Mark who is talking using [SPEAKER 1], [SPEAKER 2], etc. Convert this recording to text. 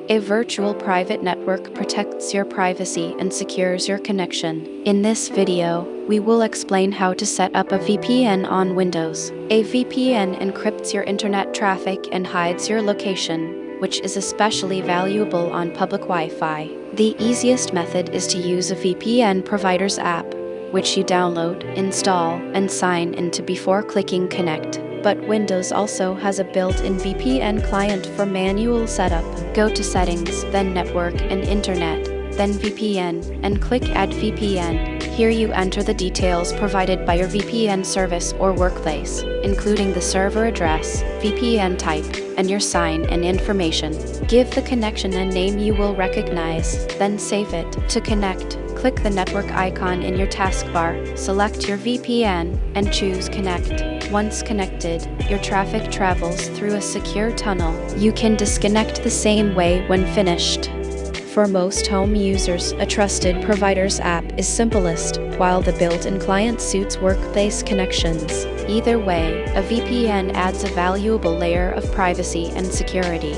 [SPEAKER 1] A virtual private network protects your privacy and secures your connection. In this video, we will explain how to set up a VPN on Windows. A VPN encrypts your internet traffic and hides your location, which is especially valuable on public Wi-Fi. The easiest method is to use a VPN provider's app, which you download, install, and sign into before clicking connect. But Windows also has a built-in VPN client for manual setup. Go to Settings, then Network and Internet, then VPN, and click Add VPN. Here you enter the details provided by your VPN service or workplace, including the server address, VPN type, and your sign and information. Give the connection a name you will recognize, then save it. To connect, click the network icon in your taskbar, select your VPN, and choose Connect. Once connected, your traffic travels through a secure tunnel. You can disconnect the same way when finished. For most home users, a trusted provider's app is simplest, while the built-in client suits workplace connections. Either way, a VPN adds a valuable layer of privacy and security.